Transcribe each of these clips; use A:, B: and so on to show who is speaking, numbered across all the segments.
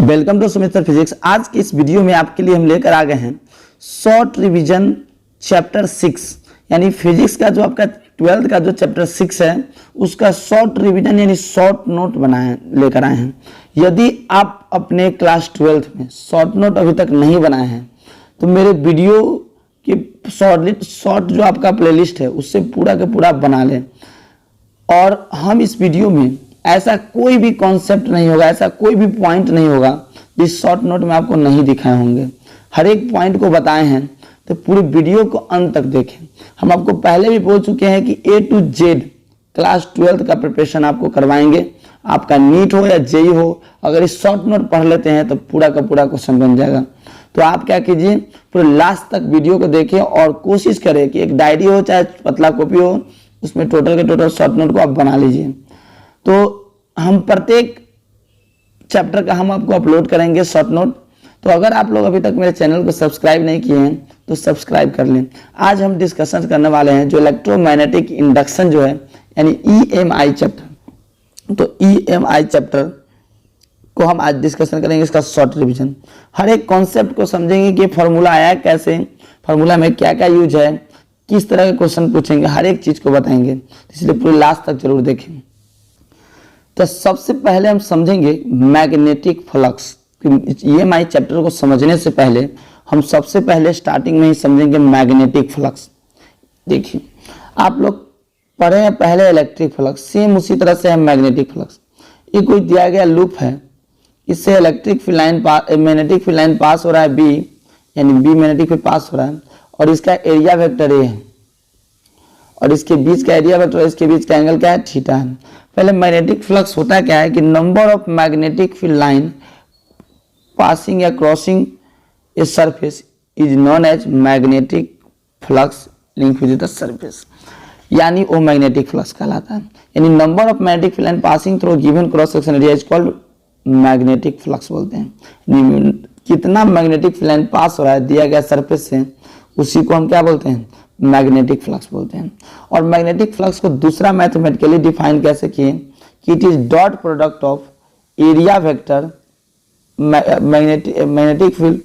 A: Welcome to Sumit physics. आज की इस वीडियो में आपके लिए हम लेकर आ गए हैं शॉर्ट रिवीजन चैप्टर 6 यानी फिजिक्स का जो आपका 12th का जो चैप्टर 6 है उसका शॉर्ट रिवीजन यानी शॉर्ट नोट बनाए लेकर आए हैं। यदि आप अपने क्लास 12th में शॉर्ट नोट अभी तक नहीं बनाए हैं तो मेरे वीडियो की शॉर्ट जो आपका प्लेलिस्ट है उससे पूरा का पूरा बना लें। और हम इस वीडियो में ऐसा कोई भी कॉन्सेप्ट नहीं होगा, ऐसा कोई भी पॉइंट नहीं होगा जिस शॉर्ट नोट में आपको नहीं दिखाए होंगे। हर एक पॉइंट को बताए हैं तो पूरी वीडियो को अंत तक देखें। हम आपको पहले भी बोल चुके हैं कि A to Z class 12th का प्रिपरेशन आपको करवाएंगे। आपका नीट हो या जेई हो, अगर इस शॉर्ट नोट पढ़ लेते हैं तो पूरा का पूरा क्वेश्चन बन जाएगा। तो आप क्या कीजिए, पूरे लास्ट तक वीडियो को देखें और कोशिश करें कि एक डायरी हो चाहे पतला कॉपी हो, उसमें टोटल के टोटल शॉर्ट नोट को आप बना लीजिए। तो हम प्रत्येक चैप्टर का हम आपको अपलोड करेंगे शॉर्ट नोट। तो अगर आप लोग अभी तक मेरे चैनल को सब्सक्राइब नहीं किए हैं तो सब्सक्राइब कर लें। आज हम डिस्कशन करने वाले हैं जो इलेक्ट्रोमैग्नेटिक इंडक्शन जो है यानी EMI चैप्टर। तो EMI चैप्टर को हम आज डिस्कशन करेंगे, इसका शॉर्ट रिवीजन। हर एक कॉन्सेप्ट को समझेंगे कि फार्मूला आया कैसे, फार्मूला में क्या क्या यूज है, किस तरह के क्वेश्चन पूछेंगे, हर एक चीज को बताएंगे। इसलिए पूरे लास्ट तक जरूर देखें। तो सबसे पहले हम समझेंगे मैग्नेटिक फ्लक्स। EMI चैप्टर को समझने से पहले हम सबसे पहले स्टार्टिंग में ही समझेंगे मैग्नेटिक फ्लक्स। देखिए, आप लोग पढ़े हैं पहले इलेक्ट्रिक फ्लक्स, सेम उसी तरह से है मैग्नेटिक फ्लक्स। ये कोई दिया गया लूप है, इससे मैग्नेटिक फील्ड लाइन पास हो रहा है B, यानी B मैग्नेटिक फील्ड पास हो रहा है और इसका एरिया वेक्टर A है और इसके बीच का एरिया वेक्टर, इसके बीच का एंगल क्या है, थीटा है। पहले मैग्नेटिक फ्लक्स होता क्या है कि number of magnetic field line passing या crossing a surface is known as magnetic flux link with the surface, यानी वो मैग्नेटिक फ्लक्स कहलाता है। यानी number of magnetic field line passing through given cross section area is called magnetic flux बोलते हैं। कितना magnetic field line पास हो रहा है दिया गया सरफेस से, उसी को हम क्या बोलते हैं, मैग्नेटिक फ्लक्स बोलते हैं। और मैग्नेटिक फ्लक्स को दूसरा मैथमेटिकली डिफाइन कैसे किए कि it is dot product of area vector magnetic field.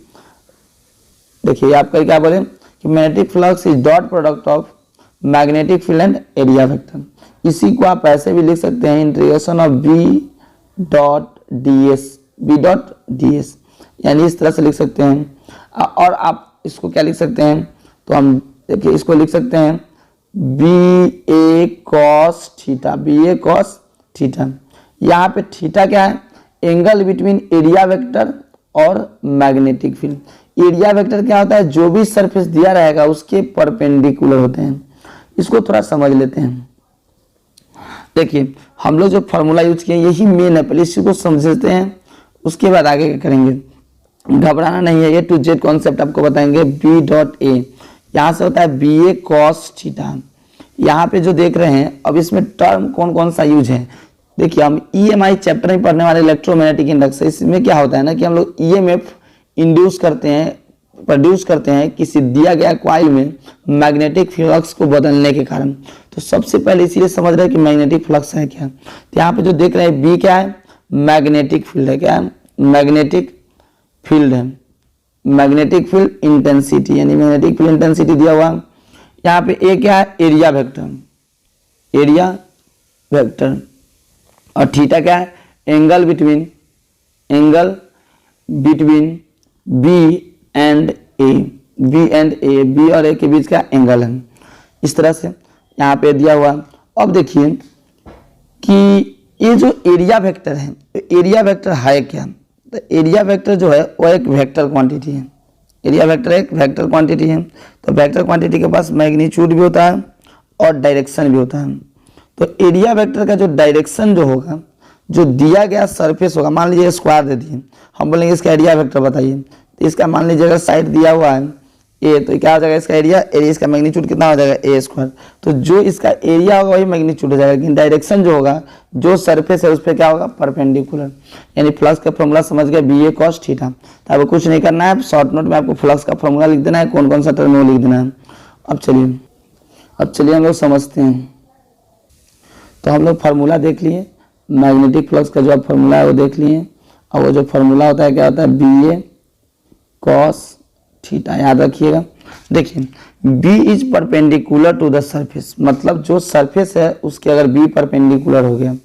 A: देखिए आपका क्या बोले कि magnetic flux is dot product of magnetic field and area vector. इसी को आप ऐसे भी लिख सकते हैं, integration of B dot ds, यानी इस तरह से लिख सकते हैं। और आप इसको क्या लिख सकते हैं, तो हम देखिए इसको लिख सकते हैं BA cos थीटा। यहाँ पे थीटा क्या है, एंगल बिटवीन एरिया वेक्टर और मैग्नेटिक फील्ड। एरिया वेक्टर क्या होता है, जो भी सरफेस दिया रहेगा उसके परपेंडिकुलर होते हैं। इसको थोड़ा समझ लेते हैं। देखिए हम लोग जो फार्मूला यूज किए यही मेन है, पहले इसी को समझते हैं उसके बाद आगे क्या करेंगे। घबराना नहीं है, A to Z कॉन्सेप्ट आपको बताएंगे। B डॉट A यहाँ से होता है BA cos थीटा। यहाँ पे जो देख रहे हैं, अब इसमें टर्म कौन कौन सा यूज है। देखिए हम EMI चैप्टर में पढ़ने वाले इलेक्ट्रोमैग्नेटिक इंडक्शन, इसमें क्या होता है ना कि हम लोग EMF प्रोड्यूस करते हैं किसी दिया गया कॉइल में मैग्नेटिक फ्लक्स को बदलने के कारण। तो सबसे पहले इसीलिए समझ रहे हैं कि मैग्नेटिक फ्लक्स है क्या। तो यहाँ पे जो देख रहे हैं B क्या है, मैग्नेटिक फील्ड है। क्या है, मैग्नेटिक फील्ड है, मैग्नेटिक फील्ड इंटेंसिटी, यानी मैग्नेटिक फील्ड इंटेंसिटी दिया हुआ। यहाँ पे A क्या है, एरिया वेक्टर और थीटा क्या है, angle between B and A, B और A के बीच का एंगल है। इस तरह से यहाँ पे दिया हुआ। अब देखिए कि ये जो एरिया वेक्टर है, एरिया वेक्टर है क्या, तो एरिया वेक्टर जो है वो एक वेक्टर क्वांटिटी है। एरिया वेक्टर एक वेक्टर क्वांटिटी है। तो वेक्टर क्वांटिटी के पास मैग्नीट्यूड भी होता है और डायरेक्शन भी होता है। तो एरिया वेक्टर का जो डायरेक्शन जो होगा, जो दिया गया सरफेस होगा, मान लीजिए स्क्वायर दे दिए, हम बोलेंगे इसका एरिया वेक्टर बताइए। तो इसका मान लीजिए अगर साइड दिया हुआ है A, तो क्या हो जाएगा, इसका एरिया इसका मैग्नीट्यूड कितना हो जाएगा, A स्क्वायर। तो जो इसका एरिया होगा वही मैग्नीट्यूड हो जाएगा, लेकिन डायरेक्शन जो होगा, जो सरफेस है उस पर क्या होगा, परपेंडिकुलर। यानी फ्लक्स का फॉर्मूला समझ गया, BA cos थीटा। तो आपको कुछ नहीं करना है, शॉर्ट नोट में आपको फ्लक्स का फॉर्मूला लिख देना है, कौन कौन सा टर्म वो लिख देना है। अब चलिए हम लोग समझते हैं। तो हम लोग फार्मूला देख लिए, मैग्नेटिक फ्लक्स का जो आप फार्मूला है वो देख लिए। और वो जो फॉर्मूला होता है क्या होता है, बी ए कॉस थीटा, याद रखिएगा। देखिए B is perpendicular to the surface, मतलब जो सरफेस है उसके अगर बी परपेंडिकुलर हो गया,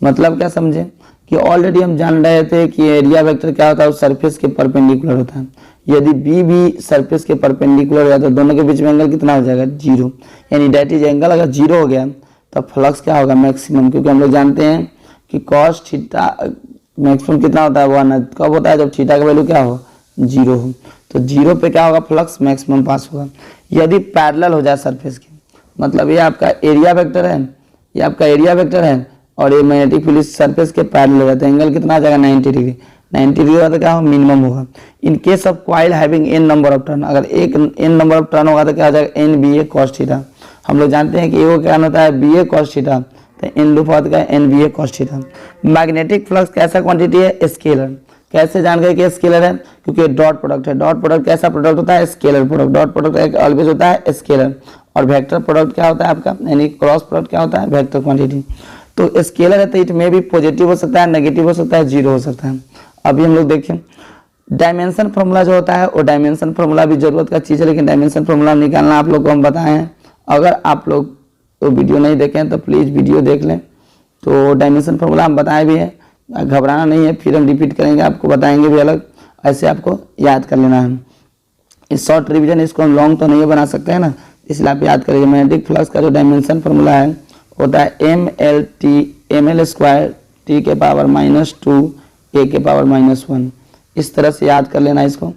A: मतलब क्या समझे कि ऑलरेडी हम जान रहे थे कि एरिया वेक्टर क्या होता है, उस सरफेस के परपेंडिकुलर होता है। यदि बी भी सरफेस के परपेंडिकुलर हो गया तो दोनों के बीच में एंगल कितना हो जाएगा, जीरो, यानी डेट इज एंगल अगर जीरो हो गया तब फ्लक्स क्या होगा, मैक्सिमम, क्योंकि हम लोग जानते हैं कि कॉस थीटा मैक्सिमम कितना होता है, 1, कब होता है, जब थीटा का वैल्यू क्या हो, जीरो हो। तो जीरो पे क्या होगा, फ्लक्स मैक्सिमम पास होगा। यदि पैरेलल हो जाए सरफेस के, मतलब ये आपका एरिया वेक्टर है, ये आपका एरिया वेक्टर है और ये मैग्नेटिक फील्ड सरफेस के पैरेलल हो जाता है, एंगल कितना आ जाएगा, 90 डिग्री। 90 डिग्री होगा तो क्या हो, मिनिमम होगा। In case of coil having an number of turn, अगर एक एन नंबर ऑफ टर्न होगा तो क्या हो जाएगा, एन बी ए कॉस थीटा। हम लोग जानते हैं कि वो क्या होता है, बी ए कॉस थीटा, तो एन लूप होता है एन बी ए कॉस थीटा। मैग्नेटिक फ्लक्स कैसा क्वांटिटी है, स्केलर। कैसे जान गए कि स्केलर है, क्योंकि डॉट प्रोडक्ट है। डॉट प्रोडक्ट कैसा प्रोडक्ट होता है, scalar product. Dot product always होता है स्केलर, और वेक्टर प्रोडक्ट क्या होता है आपका, यानी क्रॉस प्रोडक्ट क्या होता है, वेक्टर क्वांटिटी। तो स्केलर है तो इट में भी पॉजिटिव हो सकता है, नेगेटिव हो सकता है, जीरो हो सकता है। अभी हम लोग देखें डायमेंशन फॉर्मूला जो होता है, वो डायमेंशन फॉर्मूला भी जरूरत का चीज़ है, लेकिन डायमेंशन फॉर्मूला निकालना आप लोग को हम बताए हैं। अगर आप लोग तो वीडियो नहीं देखें तो प्लीज़ वीडियो देख लें। तो डायमेंशन फॉर्मूला हम बताए भी है, घबराना नहीं है, फिर हम रिपीट करेंगे, आपको बताएंगे भी अलग, ऐसे आपको याद कर लेना है। इस शॉर्ट रिवीजन इसको हम लॉन्ग तो नहीं बना सकते हैं ना, इसलिए आप याद करिए। मैग्नेटिक फ्लक्स का जो डायमेंशन फॉर्मूला है होता है एम एल स्क्वायर टी के पावर -2 ए के पावर -1। इस तरह से याद कर लेना इसको।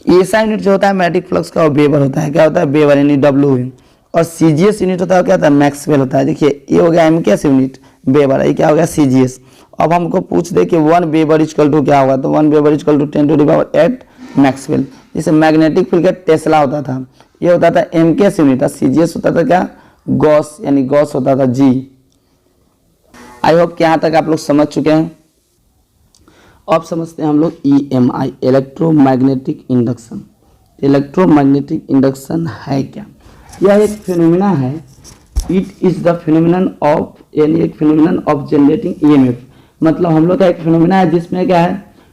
A: एसआई यूनिट जो होता है मैग्नेटिक फ्लक्स का वो वेबर होता है, क्या होता है, वेबर यानी डब्ल्यू। और सीजीएस यूनिट होता है क्या होता है, मैक्सवेल होता है। देखिए ये हो गया एमकेएस यूनिट, वेबर, ये क्या हो गया, सीजीएस। अब हमको पूछ दे कि 1 वेबर इक्वल टू क्या होगा, तो 1 वेबर इक्वल टू 10⁸ मैक्सवेल। जैसे मैग्नेटिक फील्ड का टेस्ला होता था, ये होता था एमकेएस यूनिट, सीजीएस होता था क्या, गॉस, यानी गॉस होता था जी। आई होप कि यहाँ तक आप लोग समझ चुके हैं। अब समझते हैं हम लोग EMI, electromagnetic induction. Electromagnetic induction है क्या, यह एक फिनोमिना है। It is the phenomenon of, यानी एक फिनोमिनन ऑफ जनरेटिंग ईएमएफ। मतलब हम लोग का एक फिनोमिना है जिसमें क्या है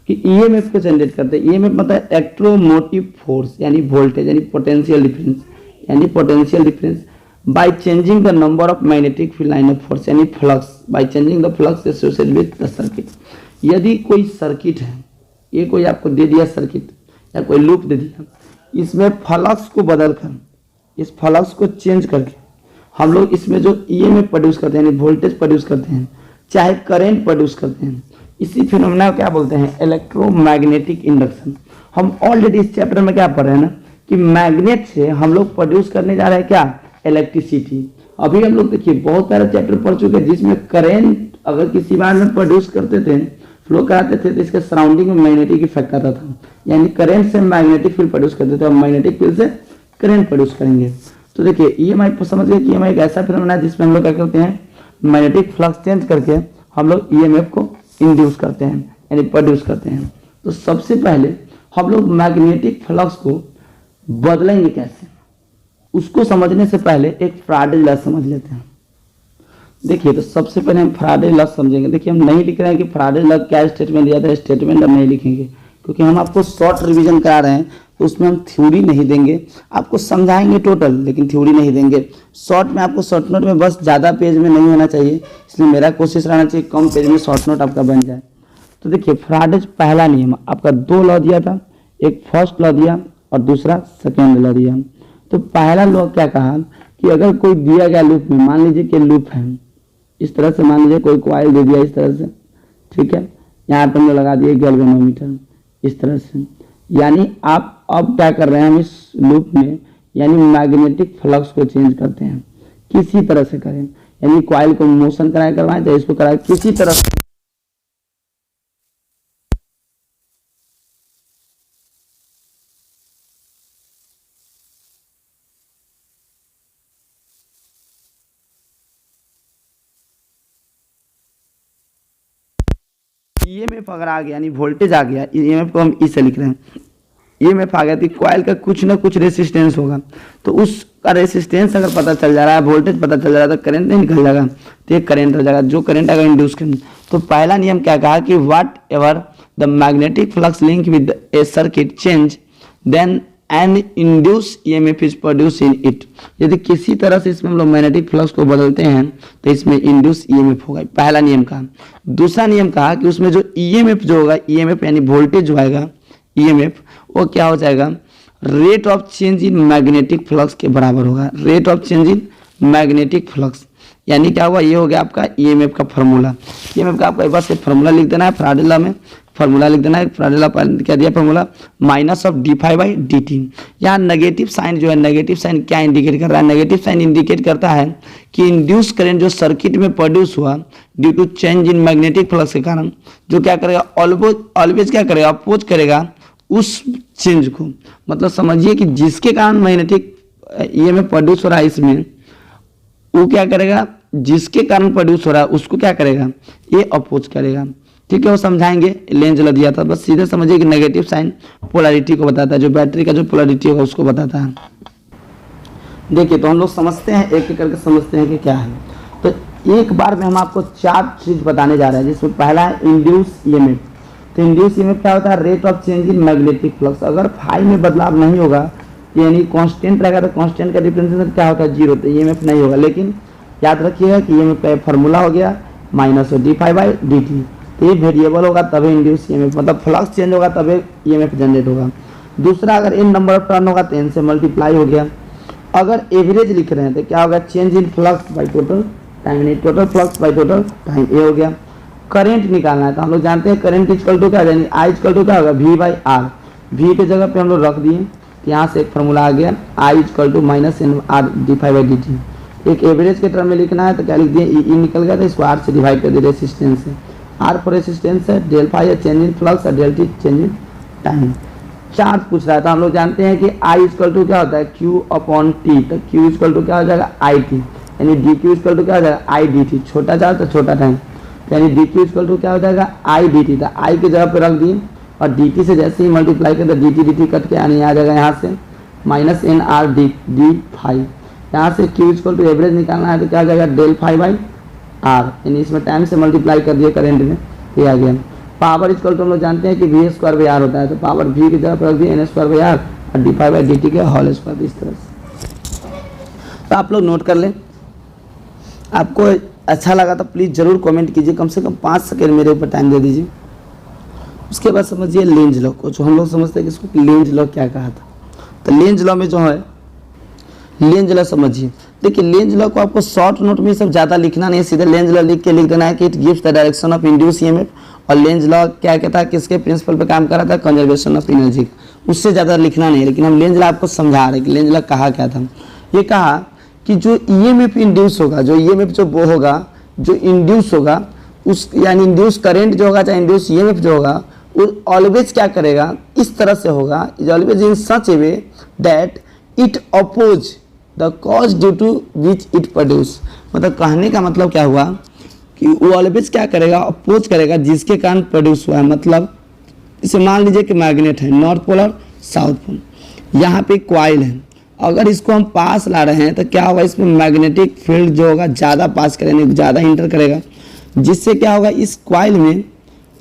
A: कि ईएमएफ को जनरेट करते हैं। ईएमएफ मतलब इलेक्ट्रोमोटिव फोर्स, यानी वोल्टेज, यानी पोटेंशियल डिफरेंस, यानी potential difference by changing the number of magnetic field line of force, यानी flux, by changing the flux associated with the circuit. यदि कोई सर्किट है, ये कोई आपको दे दिया सर्किट या कोई लूप दे दिया, इसमें फ्लक्स को बदलकर, इस फ्लक्स को चेंज करके हम लोग इसमें जो ईएमएफ प्रोड्यूस करते हैं, यानी वोल्टेज प्रोड्यूस करते हैं, चाहे करंट प्रोड्यूस करते हैं, इसी फिनोमेना को क्या बोलते हैं, इलेक्ट्रोमैग्नेटिक इंडक्शन। हम ऑलरेडी इस चैप्टर में क्या पढ़ रहे हैं ना कि मैग्नेट से हम लोग प्रोड्यूस करने जा रहे हैं क्या, इलेक्ट्रिसिटी। अभी हम लोग देखिए बहुत सारे चैप्टर पढ़ चुके हैं जिसमें करंट अगर किसी बार में प्रोड्यूस करते थे, फ्लो कराते थे, तो इसके सराउंडिंग में मैग्नेटिक इफेक्ट आता था, यानी करंट से मैग्नेटिक फील्ड प्रोड्यूस करते थे, और मैग्नेटिक फील्ड से करंट प्रोड्यूस करेंगे। तो देखिए ईएमआई को समझ गए कि ईएमआई एक ऐसा फिनोमेना है जिसमें हम लोग क्या करते हैं, मैग्नेटिक फ्लक्स चेंज करके हम लोग ईएमएफ को इंड्यूस करते हैं, यानी प्रोड्यूस करते हैं। तो सबसे पहले हम लोग मैग्नेटिक फ्लक्स को बदलेंगे कैसे, उसको समझने से पहले एक फैराडे लॉ समझ लेते हैं। देखिए तो सबसे पहले हम फैराडे लॉ समझेंगे। देखिए हम नहीं लिख रहे हैं कि फैराडे लॉ क्या स्टेटमेंट दिया था, स्टेटमेंट हम नहीं लिखेंगे, क्योंकि हम आपको शॉर्ट रिवीजन करा रहे हैं, तो उसमें हम थ्योरी नहीं देंगे, आपको समझाएंगे टोटल, लेकिन थ्योरी नहीं देंगे। शॉर्ट में आपको शॉर्ट नोट में बस ज़्यादा पेज में नहीं होना चाहिए, इसलिए मेरा कोशिश रहना चाहिए कम पेज में शॉर्ट नोट आपका बन जाए। तो देखिए फैराडे पहला नियम आपका 2 लॉ दिया था, एक फर्स्ट लॉ दिया और दूसरा सेकेंड लॉ दिया। तो पहला लॉ क्या कहा कि अगर कोई दिया गया लूप में, मान लीजिए कि लूप है इस तरह से, मान लीजिए कोई कॉइल दे दिया इस तरह से, ठीक है, यहाँ पर हमने लगा दिया गैल्वेनोमीटर इस तरह से, यानी आप अब क्या कर रहे हैं, हम इस लूप में यानी मैग्नेटिक फ्लक्स को चेंज करते हैं, किसी तरह से करें, यानी कॉइल को मोशन कराए करवाएं तो इसको कराए किसी तरह से। ईएमएफ अगर आ गया यानी वोल्टेज आ गया, ईएमएफ को हम इसे लिख रहे हैं, ईएमएफ आ गया तो कॉइल का कुछ ना कुछ रेसिस्टेंस होगा, तो उसका रेसिस्टेंस अगर पता चल जा रहा है, वोल्टेज पता चल जा रहा है, तो करंट नहीं निकल जाएगा, तो ये करंट हो जाएगा, जो करंट अगर इंड्यूस करें तो पहला नियम क्या कहा कि whatever the magnetic flux link with a circuit change then an induce EMF is produce in it. यदि किसी तरह से इसमें हम लोग मैग्नेटिक फ्लक्स को बदलते हैं तो इसमें इंड्यूस ईएमएफ होगा, पहला नियम कहा। दूसरा नियम कहा कि उसमें जो ईएमएफ जो होगा, ईएमएफ यानी वोल्टेज जो आएगा ईएमएफ, वो क्या हो जाएगा, rate of change in magnetic flux के बराबर होगा। Rate of change in magnetic flux यानी क्या हुआ, ये हो गया आपका ईएमएफ का फार्मूला। ईएमएफ का आपको एक बार से फार्मूला लिख देना है, फैराडे में फार्मूला लिख देना है। फैराडे क्या दिया फार्मूला, माइनस ऑफ d∅/dt। यहाँ नेगेटिव साइन जो है, नेगेटिव साइन क्या इंडिकेट कर रहा है, नेगेटिव साइन इंडिकेट करता है कि इंड्यूस करंट जो सर्किट में प्रोड्यूस हुआ due to change in magnetic flux के कारण, जो क्या करेगा, ऑलवेज क्या करेगा, अपोज करेगा उस चेंज को। मतलब समझिए कि जिसके कारण मैग्नेटिक ईएमएफ प्रोड्यूस हो रहा है इसमें, वो क्या करेगा, जिसके कारण प्रोड्यूस हो रहा है उसको क्या करेगा, ये अपोज करेगा। ठीक है, वो समझाएंगे, लेंज ला दिया था, बस सीधे समझिए कि नेगेटिव साइन पोलैरिटी को बताता है, जो बैटरी का जो पोलैरिटी होगा उसको बताता है। देखिए तो हम लोग समझते हैं, एक एक करके समझते हैं कि क्या है। तो एक बार में हम आपको 4 चीज बताने जा रहे हैं, जिसमें पहला है इंड्यूस ईएमएफ। तो इंड्यूस ईएमएफ क्या होता है, rate of change in magnetic flux. अगर फाई में बदलाव नहीं होगा यानी कांस्टेंट रहेगा तो कांस्टेंट का डिफरेंशिएशन क्या होता है, 0, तो ईएमएफ नहीं होगा। लेकिन याद रखिएगा कि ईएमएफ का फार्मूला हो गया माइनस d∅/dt। तो ये वेरिएबल होगा तभी इंड्यूस ईएमएफ, मतलब फ्लक्स चेंज होगा तभी ईएमएफ जनरेट होगा। दूसरा, अगर n नंबर ऑफ टर्न होगा तो n से मल्टीप्लाई हो गया। अगर एवरेज लिख रहे हैं तो क्या होगा, change in flux by total time, यानी total flux by total time, ये हो गया। करंट निकालना है तो हम लोग जानते हैं करंट इक्वल टू क्या, यानी I इक्वल टू क्या होगा, V/R। V के जगह पे हम लोग रख दिए, यहाँ से एक फॉर्मूला आ गया I equal to -NR d∅/dt। एक एवरेज के टर्म में लिखना है तो क्या लिख दिए, ई निकल गया, तो इसको R से डिवाइड कर दिए रेसिस्टेंस से। R फॉर रेसिस्टेंस है, डेल फाई है चेंज इन फ्लक्स और del T change in time. Charge पूछ रहा है तो हम लोग जानते हैं कि I इक्वल टू क्या होता है, Q/T। तो Q इक्वल टू क्या हो जाएगा, IT, यानी DQ इक्वल टू क्या हो जाएगा, IDT। छोटा चार्ज तो छोटा टाइम, यानी DQ इक्वल टू क्या हो जाएगा, IDT। तो I की जगह पे रख दिए और DT से जैसे ही मल्टीप्लाई कर, DT कट के यानी आ जाएगा यहाँ से -NR d∅। यहाँ से Q इक्वल टू एवरेज निकालना है तो क्या आ जाएगा, डेल फाई बाई R, यानी इसमें टाइम से मल्टीप्लाई कर दिए करंट में, ये आ गया। पावर इक्वल टू हम लोग जानते हैं कि V² होता है, तो पावर V की जगह पर रख दिए N² R और d∅/dt के होल स्क्वायर, इस तरह से। तो आप लोग नोट कर लें। आपको अच्छा लगा तो प्लीज़ ज़रूर कमेंट कीजिए, कम से कम 5 सेकेंड मेरे ऊपर टाइम दे दीजिए। उसके बाद समझिए लेंज लॉ को, जो हम लोग समझते हैं कि इसको लेंज लॉ क्या कहा था। तो लेंज लॉ में जो है, लेंज लॉ समझिए। देखिए लेंज लॉ को आपको शॉर्ट नोट में सब ज़्यादा लिखना नहीं है, सीधे लेंज लॉ लिख के लिख देना है कि it gives the direction of induce EMF. और लेंज लॉ क्या कहता है, किसके प्रिंसिपल पे काम कर रहा था, कंजर्वेशन ऑफ एनर्जी। उससे ज़्यादा लिखना नहीं है, लेकिन हम लेंज लॉ आपको समझा रहे हैं कि लेंज लॉ कहा क्या था। ये कहा कि जो ईएमएफ इंड्यूस होगा, जो ईएमएफ जो वो होगा, जो इंड्यूस होगा, उस यानी इंड्यूस करंट जो होगा चाहे इंड्यूस ईएमएफ जो होगा, वो ऑलवेज क्या करेगा, इस तरह से होगा, is always in such a way that it oppose the cause due to which it produce. मतलब कहने का मतलब क्या हुआ कि वो ऑलवेज क्या करेगा, अपोज करेगा जिसके कारण प्रोड्यूस हुआ है। मतलब इसे मान लीजिए कि मैग्नेट है, नॉर्थ पोल और साउथ पोल, यहाँ पे कॉइल है, अगर इसको हम पास ला रहे हैं तो क्या होगा, इसमें मैग्नेटिक फील्ड जो होगा ज़्यादा पास करेंगे, ज़्यादा इंटर करेगा, जिससे क्या होगा, इस कॉइल में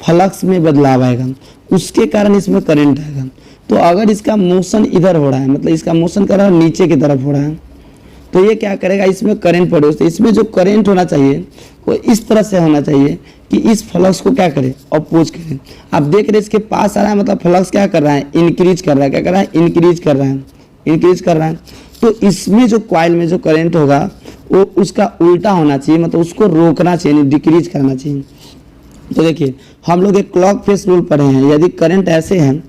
A: फ्लक्स में बदलाव आएगा, उसके कारण इसमें करंट आएगा। तो अगर इसका मोशन इधर हो रहा है, मतलब इसका मोशन कर रहा है नीचे की तरफ हो रहा है, तो ये क्या करेगा, इसमें करंट प्रोड्यूस। तो इसमें जो करंट होना चाहिए वो इस तरह से होना चाहिए कि इस फ्लक्स को क्या करे, अपोज करे। आप देख रहे हैं इसके पास आ रहा है, मतलब फ्लक्स क्या कर रहा है, इंक्रीज कर रहा है। क्या कर रहा है, इंक्रीज कर रहा है, इंक्रीज कर रहा है। तो इसमें जो कॉइल में जो करंट होगा वो उसका उल्टा होना चाहिए, मतलब उसको रोकना चाहिए, डिक्रीज करना चाहिए। तो देखिए हम लोग एक क्लॉक फेस रूल पढ़े हैं, यदि करंट ऐसे हैं,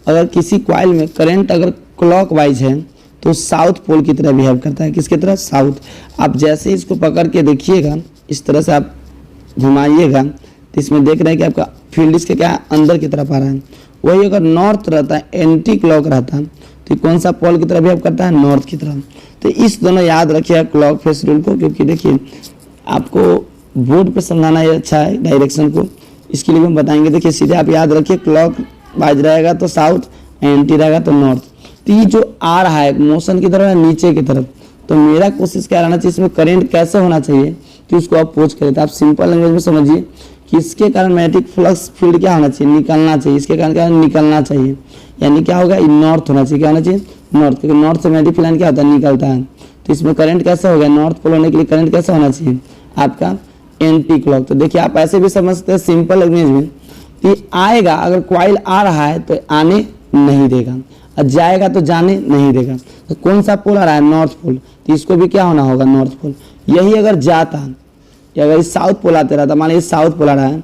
A: अगर किसी कॉइल में करंट अगर क्लॉक वाइज है तो साउथ पोल की तरह बिहेव करता है। किसकी तरह, साउथ। आप जैसे इसको पकड़ के देखिएगा, इस तरह से आप घुमाइएगा तो इसमें देख रहे हैं कि आपका फील्ड इसके क्या अंदर की तरफ आ रहा है। वही अगर नॉर्थ रहता है, एंटी क्लॉक रहता है, तो कौन सा पोल की तरफ बिहेव करता है, नॉर्थ की तरफ। तो इस दोनों याद रखिएगा क्लॉक फेस रूल को, क्योंकि देखिए आपको बोर्ड पे समझाना ये अच्छा है डायरेक्शन को, इसके लिए हम बताएंगे। देखिए सीधे आप याद रखिए, क्लॉक वाइज रहेगा तो साउथ, एंटी रहेगा तो नॉर्थ। तो ये जो आ रहा है मोशन की तरफ, नीचे की तरफ, तो मेरा कोशिश क्या रहना चाहिए, इसमें करंट कैसे होना चाहिए कि उसको अपोज करें। तो आप सिंपल लैंग्वेज में समझिए किसके कारण मैग्नेटिक फ्लक्स फील्ड क्या होना चाहिए, निकलना चाहिए, इसके कारण क्या निकलना चाहिए, यानी क्या होगा, नॉर्थ होना चाहिए, क्या होना चाहिए, नॉर्थ, क्योंकि नॉर्थ से मैग्नेटिक फील्ड क्या होता है, निकलता है। तो इसमें करंट कैसा होगा, नॉर्थ पोल होने के लिए करंट कैसा होना चाहिए आपका एंटी क्लॉक। तो देखिए आप ऐसे भी समझ सकते हैं सिंपल लैंग्वेज में कि आएगा, अगर कॉइल आ रहा है तो आने नहीं देगा और जाएगा तो जाने नहीं देगा। तो कौन सा पोल आ रहा है, नॉर्थ पोल, तो इसको भी क्या होना होगा, नॉर्थ पोल। यही अगर जाता, अगर इस साउथ पोल आते रहता, मान लीजिए साउथ पोल आ रहा है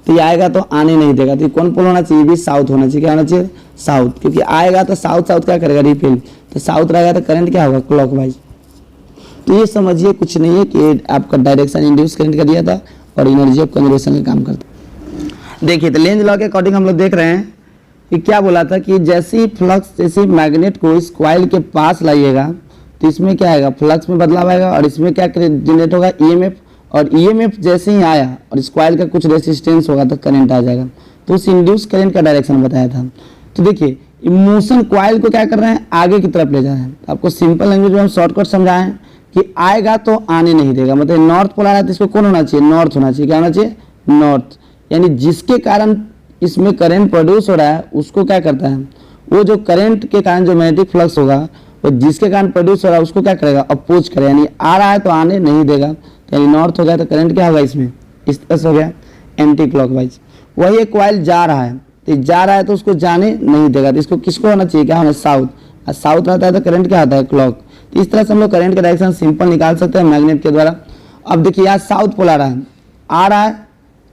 A: तो ये आएगा तो आने नहीं देगा। तो कौन पोल होना चाहिए, भी साउथ होना चाहिए, क्या होना चाहिए, साउथ, क्योंकि आएगा तो साउथ साउथ क्या करेगा, रिपेल, तो साउथ रहेगा तो करंट क्या होगा, क्लॉकवाइज। तो ये समझिए कुछ नहीं है कि आपका डायरेक्शन इंड्यूस करंट का दिया था और एनर्जी ऑफ कंजर्वेशन का काम करता। देखिए तो लेंज लॉ के अकॉर्डिंग हम लोग देख रहे हैं कि क्या बोला था कि जैसे ही फ्लक्स, जैसे मैग्नेट को इस कॉइल के पास लाइएगा तो इसमें क्या आएगा, फ्लक्स में बदलाव आएगा और इसमें क्या जनरेट होगा, ईएमएफ, और ईएमएफ जैसे ही आया और इस कॉइल का कुछ रेसिस्टेंस होगा तो करंट आ जाएगा। तो उस इंड्यूस करंट का डायरेक्शन बताया था। तो देखिए मोशन कॉइल को क्या कर रहे हैं, आगे की तरफ ले जा रहे हैं। आपको सिंपल लैंग्वेज में हम शॉर्टकट समझाएं कि आएगा तो आने नहीं देगा, मतलब नॉर्थ पोल आ रहा है तो इसको कौन होना चाहिए, नॉर्थ होना चाहिए, क्या होना चाहिए, नॉर्थ, यानी जिसके कारण इसमें करंट प्रोड्यूस हो रहा है उसको क्या करता है, वो जो करंट के कारण जो मैग्नेटिक फ्लक्स होगा वो जिसके कारण प्रोड्यूस हो रहा है उसको क्या करेगा, अपोज करेगा, यानी आ रहा है तो आने नहीं देगा, यानी नॉर्थ हो गया तो करंट क्या होगा इसमें, इस तरह से हो गया एंटी क्लॉकवाइज। वही एक कॉइल जा रहा है, तो जा रहा है तो उसको जाने नहीं देगा, तो इसको किसको होना चाहिए, क्या होना, साउथ, और साउथ रहता है तो करंट क्या आता है, क्लॉक। तो इस तरह से हम लोग करंट का डायरेक्शन सिंपल निकाल सकते हैं मैग्नेट के द्वारा। अब देखिए यहाँ साउथ पोल आ रहा है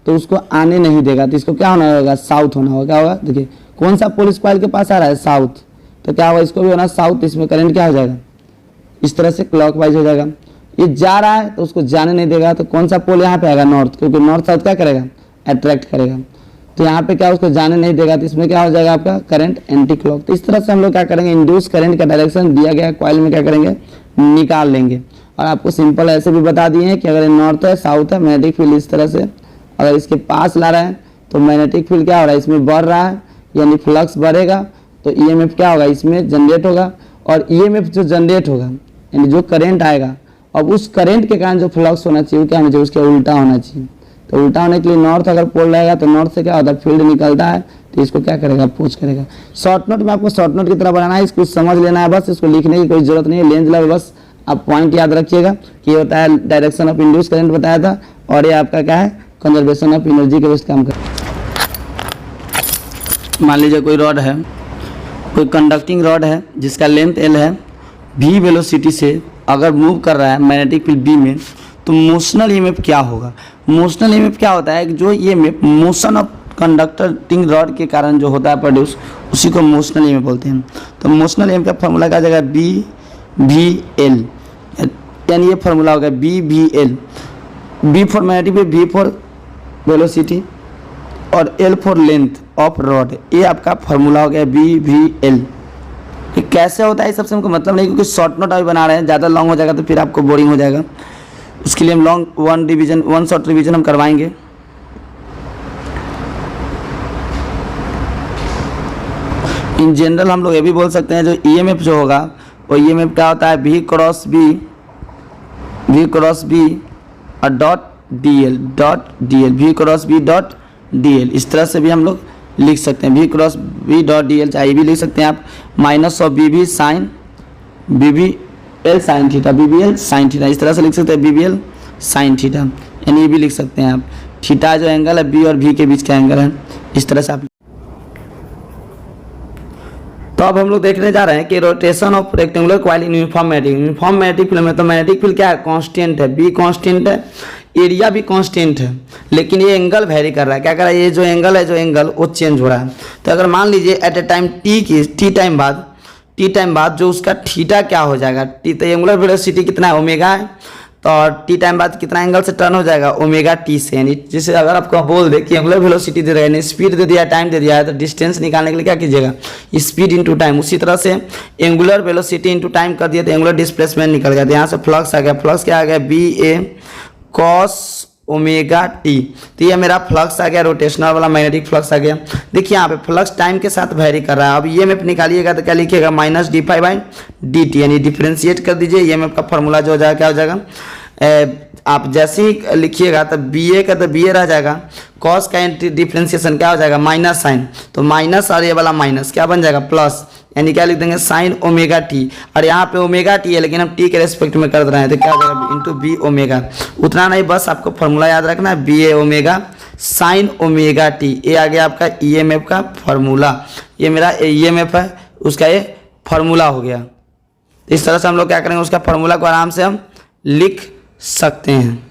A: तो उसको आने नहीं देगा, तो इसको क्या होना होगा, साउथ होना होगा, क्या होगा, देखिए कौन सा पोल इस कॉइल के पास आ रहा है, साउथ, तो क्या होगा, इसको भी होना साउथ, इसमें करंट क्या हो जाएगा, इस तरह से क्लॉकवाइज हो जाएगा। ये जा रहा है तो उसको जाने नहीं देगा, तो कौन सा पोल यहाँ पे आएगा, नॉर्थ, क्योंकि नॉर्थ साउथ क्या करेगा, अट्रैक्ट करेगा, तो यहाँ पे क्या उसको जाने नहीं देगा, तो इसमें क्या हो जाएगा आपका करंट एंटी क्लॉक। तो इस तरह से हम लोग क्या करेंगे, इंड्यूस करंट का डायरेक्शन दिया गया कॉइल में क्या करेंगे, निकाल लेंगे। और आपको सिंपल ऐसे भी बता दिए हैं कि अगर नॉर्थ है, साउथ है, मैग्नेटिक फील्ड इस तरह से अगर इसके पास ला रहा है तो मैग्नेटिक फील्ड क्या हो रहा है, इसमें बढ़ रहा है, यानी फ्लक्स बढ़ेगा तो ईएमएफ क्या होगा, इसमें जनरेट होगा, और ईएमएफ जो जनरेट होगा यानी जो करंट आएगा, अब उस करंट के कारण जो फ्लक्स होना चाहिए वो क्या होना चाहिए, उसके उल्टा होना चाहिए। तो उल्टा होने के लिए नॉर्थ अगर पोल रहेगा तो नॉर्थ से क्या होता है, फील्ड निकलता है, तो इसको क्या करेगा, अपोज करेगा। शॉर्ट नोट में आपको शॉर्ट नोट की तरह बनाना है, इसको समझ लेना है बस, इसको लिखने की कोई जरूरत नहीं है। लेंज लॉ बस आप पॉइंट याद रखिएगा कि ये होता है डायरेक्शन ऑफ इंड्यूस करंट बताया था, और ये आपका क्या है, कंजर्वेशन ऑफ एनर्जी के बेस्ट काम कर। मान लीजिए कोई रॉड है, कोई कंडक्टिंग रॉड है जिसका लेंथ एल है, v वेलोसिटी से अगर मूव कर रहा है मैग्नेटिक फील्ड बी में, तो मोशनल ईएमएफ क्या होगा। मोशनल ईएमएफ क्या होता है, जो EMF motion of conducting rod के कारण जो होता है प्रोड्यूस, उसी को मोशनल ईएमएफ बोलते हैं। तो मोशनल ईएमएफ का फॉर्मूला क्या आ जाएगा, बी वी एल, यानी ये फॉर्मूला होगा B V L, B for magnetic field, V for velocity और L for length of rod, ये आपका फॉर्मूला हो गया बी वी एल। ये कैसे होता है सबसे हमको मतलब नहीं, क्योंकि शॉर्ट नोट अभी बना रहे हैं, ज़्यादा लॉन्ग हो जाएगा तो फिर आपको बोरिंग हो जाएगा, उसके लिए हम लॉन्ग वन शॉर्ट रिवीजन हम करवाएंगे। इन जनरल हम लोग ये भी बोल सकते हैं जो ईएमएफ जो होगा वो ईएमएफ क्या होता है, वी क्रॉस बी और dot D L, V cross B dot D L, इस तरह से भी हम लोग लिख सकते हैं, V cross B dot D L, चाहे भी लिख सकते हैं आप, minus of B B sine B B L sine theta, B B L sine theta, इस तरह से लिख सकते हैं, B B L sine theta, यानी ये भी लिख सकते हैं आप, थीटा जो एंगल है बी और भी के बीच का एंगल है, इस तरह से आप। तो अब हम लोग देखने जा रहे हैं कि rotation of rectangular coil in uniform magnetic field में, तो मैग्नेटिक फील्ड क्या है, कांस्टेंट है, बी कांस्टेंट है, एरिया भी कांस्टेंट है, लेकिन ये एंगल वेरी कर रहा है, क्या कर रहा है, ये जो एंगल वो चेंज हो रहा है। तो अगर मान लीजिए at a time T time बाद जो उसका थीटा क्या हो जाएगा, टी, तो एंगुलर वेलोसिटी कितना है, ओमेगा है, तो टी टाइम बाद कितना एंगल से टर्न हो जाएगा, ओमेगा टी से, यानी जैसे अगर आपको बोल दे कि एंगुलर वेलोसिटी दे रहा है, स्पीड दे दिया, टाइम दे दिया है, तो डिस्टेंस निकालने के लिए क्या कीजिएगा, स्पीड इंटू टाइम, उसी तरह से एंगुलर वेलोसिटी इंटू टाइम कर दिया तो एंगुलर डिस्प्लेसमेंट निकल गया। तो यहाँ से फ्लक्स आ गया, फ्लक्स क्या आ गया, बी ए कॉस ओमेगा टी, तो ये मेरा फ्लक्स आ गया, रोटेशनल वाला मैग्नेटिक फ्लक्स आ गया। देखिए यहाँ पे फ्लक्स टाइम के साथ वेरी कर रहा है। अब ईएमएफ निकालिएगा तो क्या लिखिएगा, minus D phi by D T, यानी डिफ्रेंशिएट कर दीजिए, ईएमएफ का फॉर्मूला जो हो जाएगा क्या हो जाएगा, आप जैसे ही लिखिएगा तो बी ए का तो बी ए रह जाएगा, कॉस का डिफ्रेंसिएशन क्या हो जाएगा माइनस साइन, तो माइनस और ये वाला माइनस क्या बन जाएगा प्लस, यानी क्या लिख देंगे साइन ओमेगा टी, और यहाँ पे ओमेगा टी है लेकिन हम टी के रेस्पेक्ट में कर रहे हैं तो क्या हो जाएगा इंटू बी ओमेगा। उतना नहीं, बस आपको फॉर्मूला याद रखना है B A omega sine omega T. ये आ गया आपका ईएमएफ का फॉर्मूला, ये मेरा ईएमएफ है उसका ये फॉर्मूला हो गया। इस तरह से हम लोग क्या करेंगे उसका फॉर्मूला को आराम से हम लिख सकते हैं।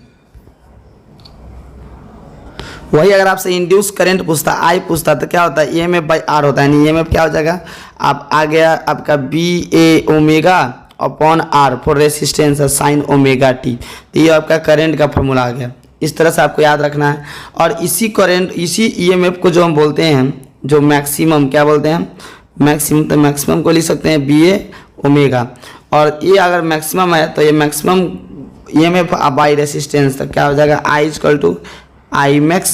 A: वही अगर आपसे इंड्यूस करंट पूछता आई पूछता तो क्या होता है ईएमएफ बाई आर होता है, यानी ईएमएफ क्या हो जाएगा आप आ गया आपका B A omega upon R for resistance sine omega T, तो ये आपका करंट का फॉर्मूला आ गया। इस तरह से आपको याद रखना है। और इसी करंट इसी ईएमएफ को जो हम बोलते हैं जो मैक्सिमम क्या बोलते हैं मैक्सिमम, तो मैक्सिमम को लिख सकते हैं बी ए ओमेगा, और ये अगर मैक्सिमम है तो ये मैक्सिमम ईएमएफ बाई रेसिस्टेंस तो क्या हो जाएगा I equal to I max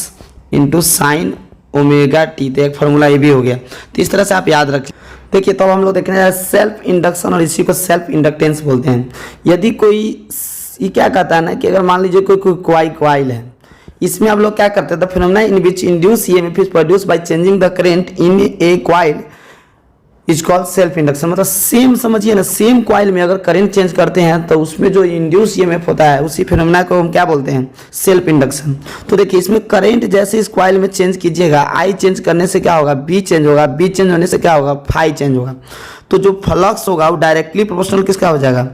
A: into sine omega T, तो एक फॉर्मूला ये भी हो गया। तो इस तरह से आप याद रखें। देखिए तो हम लोग देख रहे हैं सेल्फ इंडक्शन और इसी को सेल्फ इंडक्टेंस बोलते हैं। यदि कोई ये क्या कहता है ना कि अगर मान लीजिए कोई कॉइल है, इसमें आप लोग क्या करते हैं, the phenomena in which induce EMF is produced by changing the current in A coil is called self induction. मतलब सेम समझिए ना, सेम कॉइल में अगर करंट चेंज करते हैं तो उसमें जो इंड्यूस ईएमएफ होता है उसी फिनोमेना को हम क्या बोलते हैं सेल्फ इंडक्शन। तो देखिए इसमें करंट जैसे इस कॉइल में चेंज कीजिएगा, आई चेंज करने से क्या होगा बी चेंज होगा, बी चेंज होने से क्या होगा फाई चेंज होगा। तो जो फ्लक्स होगा वो डायरेक्टली प्रोपोर्शनल किसका हो जाएगा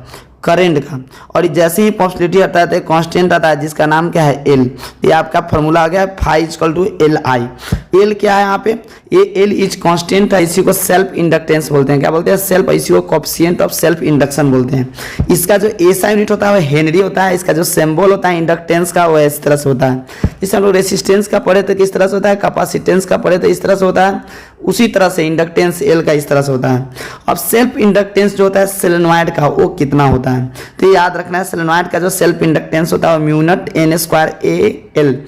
A: करंट का, और जैसे ही पॉसिबिलिटी आता है तो कांस्टेंट आता है जिसका नाम क्या है एल। ये आपका फॉर्मूला आ गया phi equal to L I. L क्या है यहाँ पे, ये एल इज कांस्टेंट है, इसी को सेल्फ इंडक्टेंस बोलते हैं। क्या बोलते हैं सेल्फ, इसी को कोएफिशिएंट ऑफ सेल्फ इंडक्शन बोलते हैं। इसका जो एसआई यूनिट होता है वो हेनरी होता है, इसका जो सिंबल होता है इंडक्टेंस का वो इस तरह से होता है। जैसे हम लोग रेसिस्टेंस का पढ़े तो किस तरह से होता है, कैपेसिटेंस का पढ़े तो इस तरह से होता है, उसी तरह से इंडक्टेंस एल का इस तरह से होता है। अब सेल्फ इंडक्टेंस जो होता है सोलेनॉइड का वो कितना होता है, तो याद रखना है सोलेनॉइड का जो सेल्फ इंडक्टेंस होता है वो mu naught N square A L.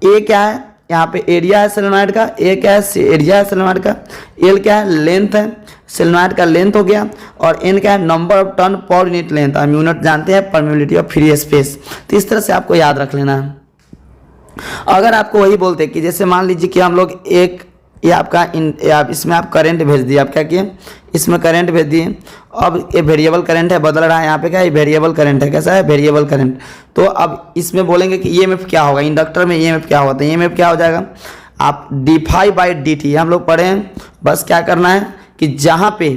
A: A क्या है यहाँ पे एरिया है सोलेनॉइड का, ए क्या है एरिया है सोलेनॉइड का, एल क्या है लेंथ है सोलेनॉइड का लेंथ हो गया, और एन क्या है number of turn per unit length, और म्यू नॉट जानते हैं परमेबिलिटी ऑफ फ्री स्पेस। तो इस तरह से आपको याद रख लेना है। अगर आपको वही बोलते कि जैसे मान लीजिए कि हम लोग एक ये आपका आप इसमें आप करंट भेज दिए, आप क्या किए इसमें करंट भेज दिए, अब ये वेरिएबल करंट है बदल रहा है, यहाँ पे क्या है वेरिएबल करंट है, कैसा है वेरिएबल करंट। तो अब इसमें बोलेंगे कि ईएमएफ क्या होगा, इंडक्टर में ईएमएफ क्या होता है, ईएमएफ क्या हो जाएगा आप D phi by D T हम लोग पढ़े हैं। बस क्या करना है कि जहाँ पे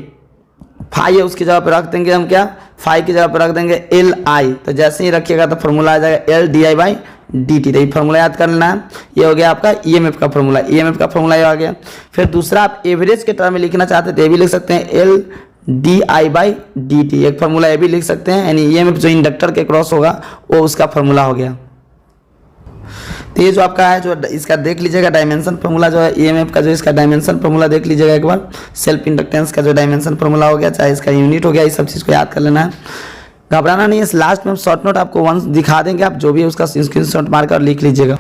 A: फाई है उसकी जगह पर रख देंगे हम क्या फाई की जगह पर रख देंगे एल आई, तो जैसे ही रखिएगा तो फॉर्मूला आ जाएगा L D I by D T. तो ये फॉर्मूला याद कर लेना है। ये हो गया आपका ईएमएफ का फॉर्मूला, ईएमएफ का फॉर्मूला ये आ गया। फिर दूसरा आप एवरेज के टर्म में लिखना चाहते हैं तो ये भी लिख सकते हैं L D I by D T, एक फॉर्मूला ये भी लिख सकते हैं, यानी ईएमएफ जो इंडक्टर के क्रॉस होगा वो उसका फॉर्मूला हो गया। तो ये जो आपका है जो इसका देख लीजिएगा डायमेंशन फॉर्मूला जो है ईएमएफ का, जो इसका डायमेंशन फॉर्मूला देख लीजिएगा एक बार। सेल्फ इंडक्टेंस का जो डायमेंशन फॉर्मूला हो गया, चाहे इसका यूनिट हो गया, ये सब चीज़ को याद कर लेना है, घबराना नहीं है। इस लास्ट में हम शॉर्ट नोट आपको वंस दिखा देंगे, आप जो भी है उसका स्क्रीनशॉट मारकर लिख लीजिएगा।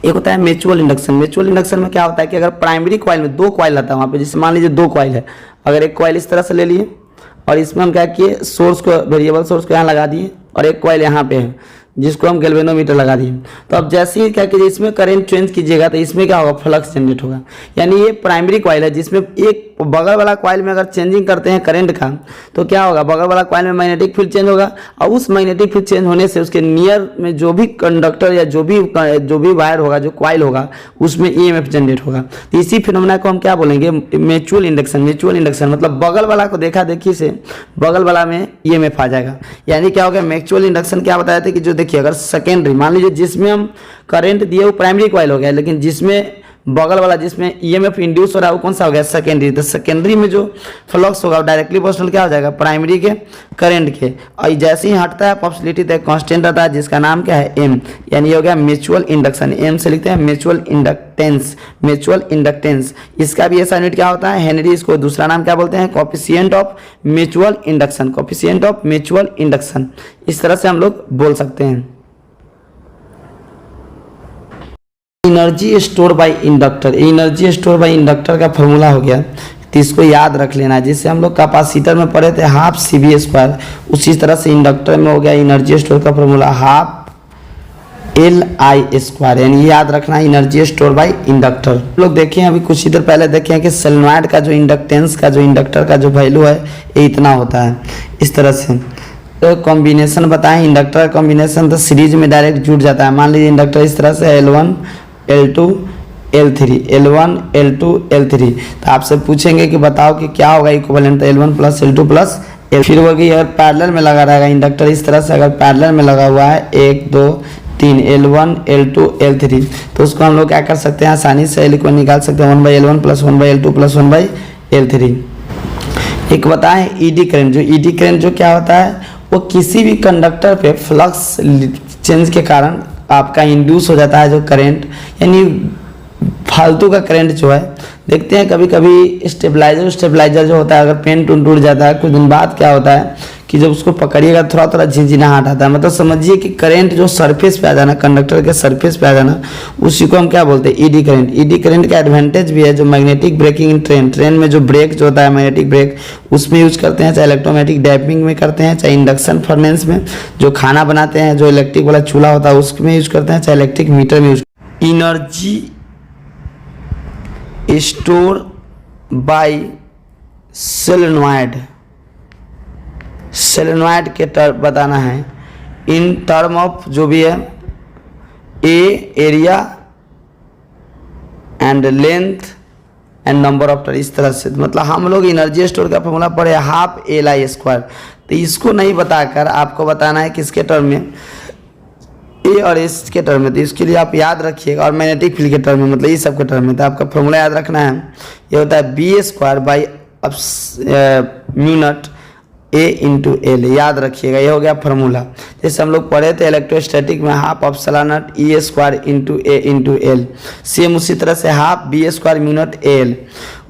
A: एक होता है म्यूचुअल इंडक्शन। म्यूचुअल इंडक्शन में क्या होता है कि अगर प्राइमरी कॉइल में दो कॉइल रहता है वहाँ पे, जैसे मान लीजिए दो कॉइल है, अगर एक कॉइल इस तरह से ले लिए और इसमें हम क्या किए सोर्स को वेरिएबल सोर्स को यहाँ लगा दिए, और एक कॉइल यहाँ पे है जिसको हम गैल्वेनोमीटर लगा दिए। तो अब जैसे ही क्या कीजिए इसमें करंट चेंज कीजिएगा तो इसमें क्या होगा फ्लक्स जनरेट होगा। यानी ये प्राइमरी कॉइल है जिसमें एक बगल वाला कॉइल में अगर चेंजिंग करते हैं करंट का तो क्या होगा बगल वाला कॉइल में मैग्नेटिक फील्ड चेंज होगा, और उस मैग्नेटिक फील्ड चेंज होने से उसके नियर में जो भी कंडक्टर या जो भी वायर होगा जो कॉइल होगा उसमें ईएमएफ जनरेट होगा। तो इसी फिनोमेना को हम क्या बोलेंगे म्यूचुअल इंडक्शन। म्यूचुअल इंडक्शन मतलब बगल वाला को देखा देखी से बगल वाला में ईएमएफ आ जाएगा। यानी क्या होगा म्यूचुअल इंडक्शन क्या बताया था कि जो देखिए अगर सेकेंडरी मान लीजिए जिसमें हम करंट दिए वो प्राइमरी कॉइल हो गया, लेकिन जिसमें बगल वाला जिसमें ईएमएफ इंड्यूस हो रहा है वो कौन सा हो गया सेकेंडरी। तो सेकेंडरी में जो फ्लक्स होगा डायरेक्टली प्रोपोर्शनल क्या हो जाएगा प्राइमरी के करंट के, और जैसे ही हटता है पॉसिबिलिटी तो कांस्टेंट आता है जिसका नाम क्या है एम, यानी हो गया म्यूचुअल इंडक्शन। एम से लिखते हैं म्यूचुअल इंडक्टेंस। म्यूचुअल इंडक्टेंस इसका भी ऐसा यूनिट क्या होता है हेनरी, इसको दूसरा नाम क्या बोलते हैं coefficient of mutual induction. Coefficient of mutual induction इस तरह से हम लोग बोल सकते हैं। Energy store bye inductor, energy store bye inductor का फॉर्मूला हो गया, तो इसको याद रख लेना। जिससे हम लोग कैपेसिटर में पढ़े थे हाफ सी बी स्क्वायर, उसी तरह से इंडक्टर में हो गया एनर्जी स्टोर का फॉर्मूला हाफ Li², यानी याद रखना एनर्जी स्टोर बाय इंडक्टर। लोग देखें अभी कुछ इधर पहले देखें कि सोलेनॉइड का जो इंडक्टेंस का जो इंडक्टर का जो वैल्यू है ये इतना होता है इस तरह से। तो कॉम्बिनेशन बताएं, इंडक्टर कॉम्बिनेशन तो सीरीज में डायरेक्ट जुड़ जाता है। मान लीजिए इंडक्टर इस तरह से L1 L2 L3 L1 L2 L3, तो आपसे पूछेंगे कि बताओ कि क्या होगा इक्विवेलेंट, तो L1 plus L2 plus L। फिर होगी अगर पैरेलल में लगा रहेगा इंडक्टर इस तरह से, अगर पैरेलल में लगा हुआ है 1 2 3 L1 L2 L3, तो उसको हम लोग क्या कर सकते हैं, आसानी से L को निकाल सकते हैं 1/L1 plus 1/L2 plus 1/L3। एक बताएं ईडी करंट, जो ईडी करंट जो क्या होता है, वो किसी भी कंडक्टर पे फ्लक्स चेंज के कारण आपका इंड्यूस हो जाता है जो करंट, यानी फालतू का करंट जो है। देखते हैं कभी कभी स्टेबलाइजर जो होता है, अगर पेन टूट जाता है कुछ दिन बाद क्या होता है कि जब उसको पकड़िएगा थोड़ा थोड़ा झिंझिनाहट आता है। मतलब समझिए कि करंट जो सरफेस पे आ जाना, कंडक्टर के सरफेस पे आ जाना, उसी को हम क्या बोलते हैं, ईडी करंट। ईडी करंट का एडवांटेज भी है जो मैग्नेटिक ब्रेकिंग इन ट्रेन में जो ब्रेक जो होता है मैग्नेटिक ब्रेक, उसमें यूज करते हैं, चाहे इलेक्ट्रोमैटिक डैम्पिंग में करते हैं, चाहे इंडक्शन फर्नेस में जो खाना बनाते हैं, जो इलेक्ट्रिक वाला चूल्हा होता है उसमें यूज करते हैं, चाहे इलेक्ट्रिक मीटर में use. Energy store by solenoid के टर्म बताना है इन टर्म ऑफ जो भी है a area and length and number of turn, इस तरह से। मतलब हम लोग एनर्जी स्टोर का फॉर्मूला पढ़े ½ Li², तो इसको नहीं बताकर आपको बताना है किसके टर्म में, ए और एस के टर्म में। तो इसके लिए आप याद रखिएगा, और मैग्नेटिक फील्ड के टर्म में, मतलब ये सब के टर्म में। तो आपका फॉर्मूला याद रखना है, ये होता है B² by mu naught A into L, याद रखिएगा, ये हो गया फार्मूला। जैसे हम लोग पढ़े थे इलेक्ट्रोस्टैटिक में ½ E² into A into L, same उसी तरह से ½ B² म्यू नॉट AL।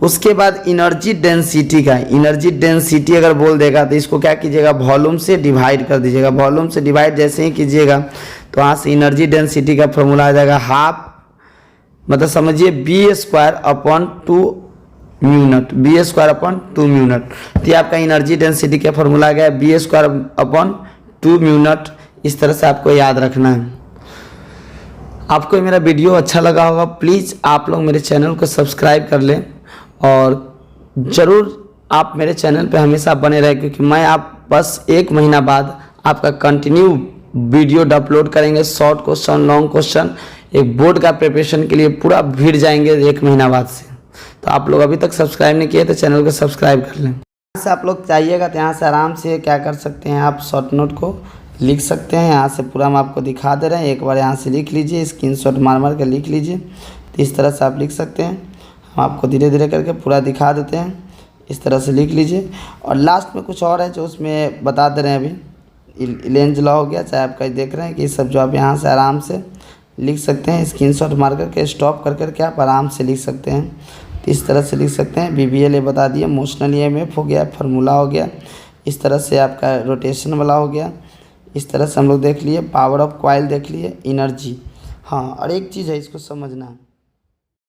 A: उसके बाद एनर्जी डेंसिटी का, एनर्जी डेंसिटी अगर बोल देगा तो इसको क्या कीजिएगा, वॉल्यूम से डिवाइड कर दीजिएगा। वॉल्यूम से डिवाइड जैसे ही कीजिएगा तो वहाँ से एनर्जी डेंसिटी का फॉर्मूला आ जाएगा ½ मतलब समझिए B²/2 mu naught, B²/2 mu naught. तो आपका एनर्जी डेंसिटी का फॉर्मूला आ गया B²/2 म्यू नॉट। इस तरह से आपको याद रखना है। आपको मेरा वीडियो अच्छा लगा होगा, प्लीज़ आप लोग मेरे चैनल को सब्सक्राइब कर लें, और ज़रूर आप मेरे चैनल पे हमेशा बने रहें, क्योंकि मैं आप बस 1 महीना बाद आपका कंटिन्यू वीडियो अपलोड करेंगे। शॉर्ट क्वेश्चन, लॉन्ग क्वेश्चन, एक बोर्ड का प्रिपरेशन के लिए पूरा भीड़ जाएंगे 1 महीना बाद से। तो आप लोग अभी तक सब्सक्राइब नहीं किए तो चैनल को सब्सक्राइब कर लें। यहाँ से आप लोग चाहिएगा तो यहाँ से आराम से क्या कर सकते हैं, आप शॉर्ट नोट को लिख सकते हैं। यहाँ से पूरा हम आपको दिखा दे रहे हैं, एक बार यहाँ से लिख लीजिए, स्क्रीनशॉट मार के लिख लीजिए। तो इस तरह से आप लिख सकते हैं, हम आपको धीरे धीरे करके पूरा दिखा देते हैं। इस तरह से लिख लीजिए, और लास्ट में कुछ और है जो उसमें बता दे रहे हैं। अभी लेंज लॉ हो गया, चाहे आप कहीं देख रहे हैं कि ये सब जो आप यहाँ से आराम से लिख सकते हैं, स्क्रीनशॉट मार करके स्टॉप कर करके आप आराम से लिख सकते हैं। तो इस तरह से लिख सकते हैं। BBL ये बता दिए, मोशनल EMF हो गया, फार्मूला हो गया, इस तरह से आपका रोटेशन वाला हो गया। इस तरह से हम लोग देख लिए, पावर ऑफ कॉइल देख लिए, एनर्जी। हाँ, और एक चीज़ है इसको समझना है।